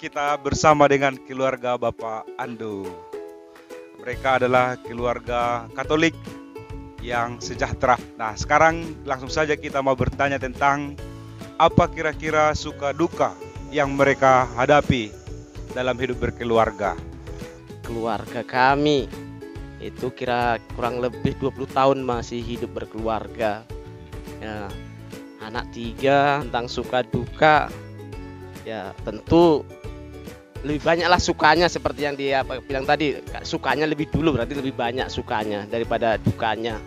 kita bersama dengan keluarga Bapak Ando. Mereka adalah keluarga Katolik yang sejahtera. Nah, sekarang langsung saja kita mau bertanya tentang apa kira-kira suka duka yang mereka hadapi dalam hidup berkeluarga. Keluarga kami itu kira kurang lebih 20 tahun masih hidup berkeluarga. Ya, anak 3, tentang suka duka. Ya, tentu lebih banyaklah sukanya seperti yang dia bilang tadi. Sukanya lebih dulu, berarti lebih banyak sukanya daripada dukanya.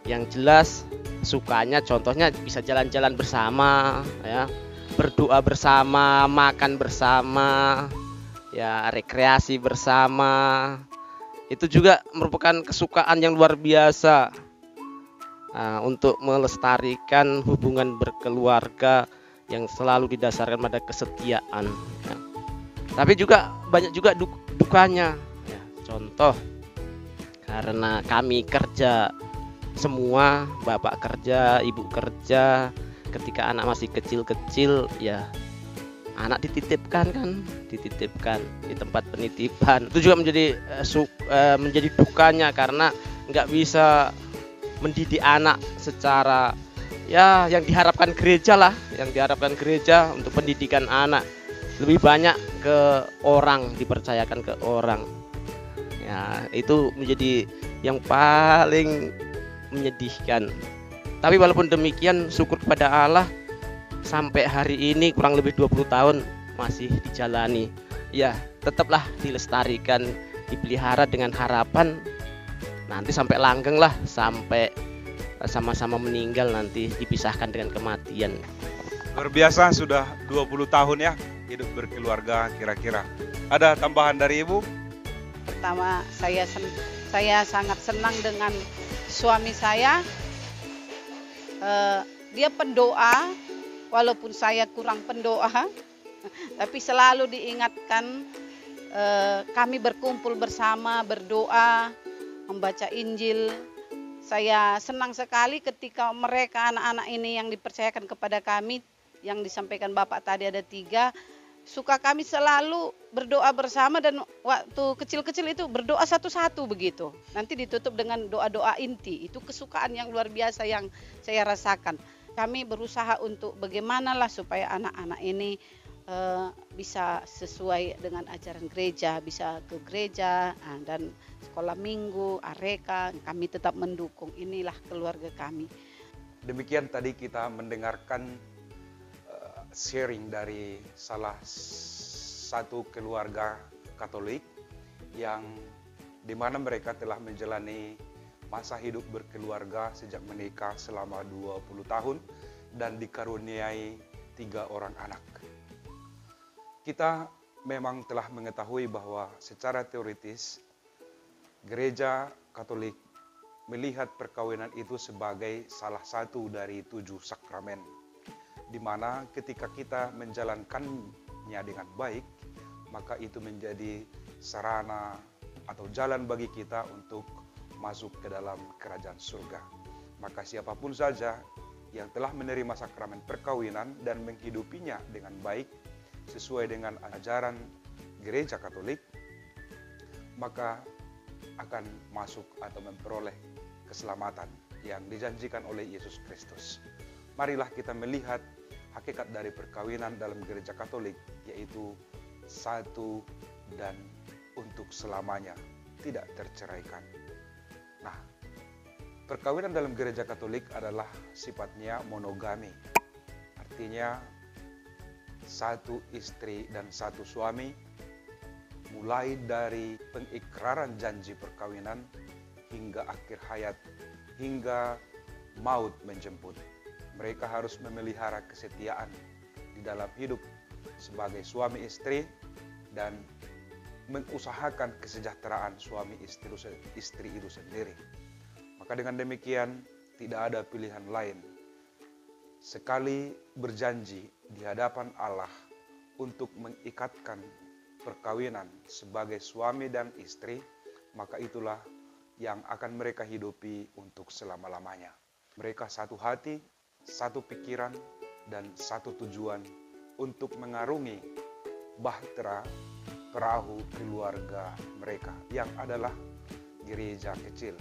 Yang jelas sukanya contohnya bisa jalan-jalan bersama, ya, berdoa bersama, makan bersama, ya, rekreasi bersama. Itu juga merupakan kesukaan yang luar biasa. Nah, untuk melestarikan hubungan berkeluarga yang selalu didasarkan pada kesetiaan, ya. Tapi juga banyak juga dukanya, ya. Contoh, karena kami kerja semua, bapak kerja, ibu kerja, ketika anak masih kecil-kecil, ya anak dititipkan di tempat penitipan. Itu juga menjadi dukanya karena nggak bisa mendidik anak secara yang diharapkan gereja untuk pendidikan anak. Lebih banyak ke orang, dipercayakan ke orang. Ya, itu menjadi yang paling menyedihkan. Tapi walaupun demikian, syukur kepada Allah, sampai hari ini kurang lebih 20 tahun masih dijalani. Ya, tetaplah dilestarikan, dipelihara dengan harapan nanti sampai langgeng lah, sampai sama-sama meninggal, nanti dipisahkan dengan kematian. Luar biasa, sudah 20 tahun ya hidup berkeluarga kira-kira. Ada tambahan dari Ibu? Pertama, saya sangat senang dengan suami saya. Dia pendoa, walaupun saya kurang pendoa, tapi selalu diingatkan kami berkumpul bersama, berdoa, membaca Injil. Saya senang sekali ketika mereka anak-anak ini yang dipercayakan kepada kami, yang disampaikan Bapak tadi ada 3, suka kami selalu berdoa bersama, dan waktu kecil-kecil itu berdoa satu-satu begitu. Nanti ditutup dengan doa-doa inti. Itu kesukaan yang luar biasa yang saya rasakan. Kami berusaha untuk bagaimanalah supaya anak-anak ini bisa sesuai dengan ajaran gereja, bisa ke gereja, dan sekolah minggu, areka, kami tetap mendukung. Inilah keluarga kami. Demikian tadi kita mendengarkan sharing dari salah satu keluarga Katolik yang dimana mereka telah menjalani masa hidup berkeluarga sejak menikah selama 20 tahun dan dikaruniai 3 orang anak. Kita memang telah mengetahui bahwa secara teoritis Gereja Katolik melihat perkawinan itu sebagai salah satu dari 7 sakramen, di mana ketika kita menjalankannya dengan baik, maka itu menjadi sarana atau jalan bagi kita untuk masuk ke dalam kerajaan surga. Maka siapapun saja yang telah menerima sakramen perkawinan dan menghidupinya dengan baik sesuai dengan ajaran Gereja Katolik, maka akan masuk atau memperoleh keselamatan yang dijanjikan oleh Yesus Kristus. Marilah kita melihat hakikat dari perkawinan dalam Gereja Katolik, yaitu satu dan untuk selamanya, tidak terceraikan. Nah, perkawinan dalam Gereja Katolik adalah sifatnya monogami. Artinya satu istri dan satu suami, mulai dari pengikraran janji perkawinan hingga akhir hayat, hingga maut menjemput. Mereka harus memelihara kesetiaan di dalam hidup sebagai suami istri dan mengusahakan kesejahteraan suami istri itu sendiri. Maka dengan demikian tidak ada pilihan lain. Sekali berjanji di hadapan Allah untuk mengikatkan perkawinan sebagai suami dan istri, maka itulah yang akan mereka hidupi untuk selama-lamanya. Mereka satu hati, satu pikiran, dan satu tujuan untuk mengarungi bahtera perahu keluarga mereka yang adalah gereja kecil.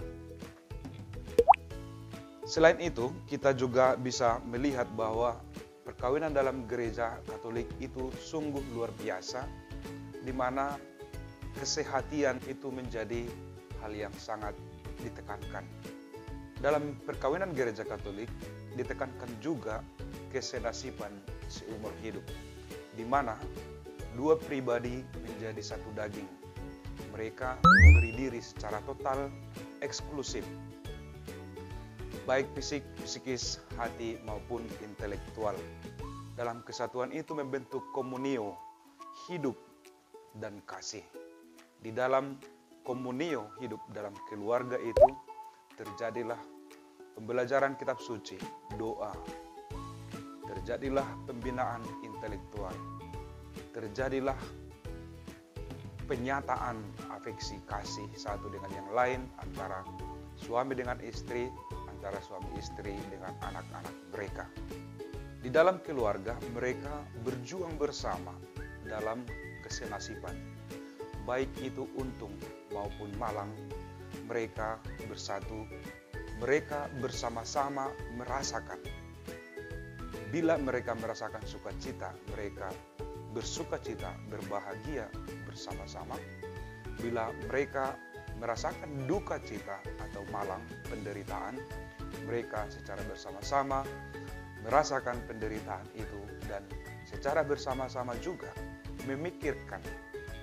Selain itu, kita juga bisa melihat bahwa perkawinan dalam gereja Katolik itu sungguh luar biasa, di mana kesehatian itu menjadi hal yang sangat ditekankan. Dalam perkawinan gereja Katolik ditekankan juga kesenasiban seumur hidup, di mana dua pribadi menjadi satu daging. Mereka memberi diri secara total, eksklusif, baik fisik, psikis, hati maupun intelektual. Dalam kesatuan itu membentuk komunio, hidup dan kasih. Di dalam komunio, hidup dalam keluarga itu, terjadilah pembelajaran kitab suci, doa, terjadilah pembinaan intelektual, terjadilah penyataan afeksi kasih satu dengan yang lain, antara suami dengan istri, antara suami istri dengan anak-anak mereka. Di dalam keluarga mereka berjuang bersama dalam kesenasiban, baik itu untung maupun malang. Mereka bersatu, mereka bersama-sama merasakan. Bila mereka merasakan sukacita, mereka bersukacita, berbahagia bersama-sama. Bila mereka merasakan duka cita atau malang, penderitaan, mereka secara bersama-sama merasakan penderitaan itu dan secara bersama-sama juga memikirkan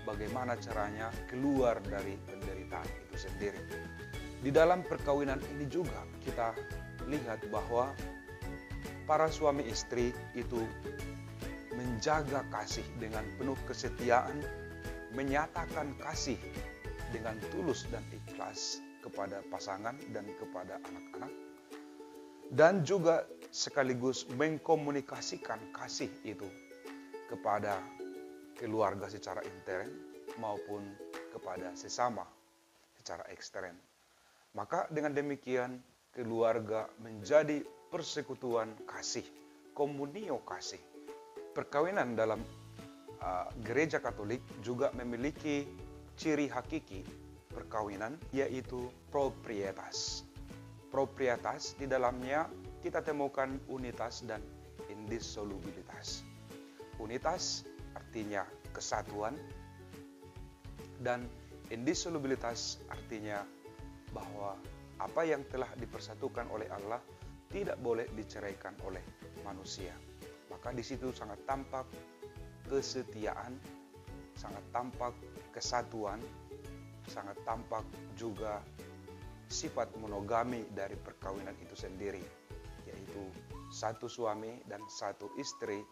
bagaimana caranya keluar dari penderitaan itu sendiri. Di dalam perkawinan ini juga kita lihat bahwa para suami istri itu menjaga kasih dengan penuh kesetiaan, menyatakan kasih dengan tulus dan ikhlas kepada pasangan dan kepada anak-anak, dan juga sekaligus mengkomunikasikan kasih itu kepada keluarga secara intern maupun kepada sesama secara ekstern. Maka dengan demikian keluarga menjadi persekutuan kasih, komunio kasih. Perkawinan dalam gereja Katolik juga memiliki ciri hakiki perkawinan, yaitu proprietas. Proprietas di dalamnya kita temukan unitas dan indissolubilitas. Unitas artinya kesatuan, dan indissolubilitas artinya bahwa apa yang telah dipersatukan oleh Allah tidak boleh diceraikan oleh manusia. Maka di situ sangat tampak kesetiaan, sangat tampak kesatuan, sangat tampak juga sifat monogami dari perkawinan itu sendiri, yaitu satu suami dan satu istri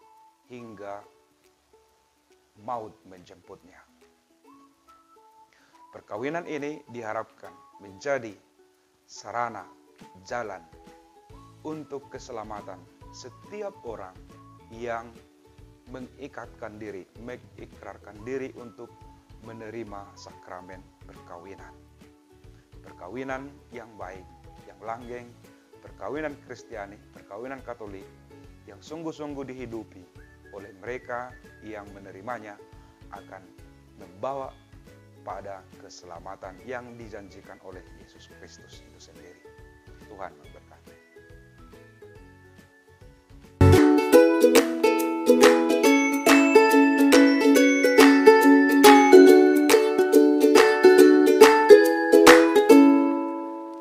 hingga maut menjemputnya. Perkawinan ini diharapkan menjadi sarana, jalan untuk keselamatan setiap orang yang mengikrarkan diri untuk menerima sakramen perkawinan. Perkawinan yang baik, yang langgeng, perkawinan Kristiani, perkawinan Katolik yang sungguh-sungguh dihidupi oleh mereka yang menerimanya akan membawa pada keselamatan yang dijanjikan oleh Yesus Kristus itu sendiri. Tuhan memberkati.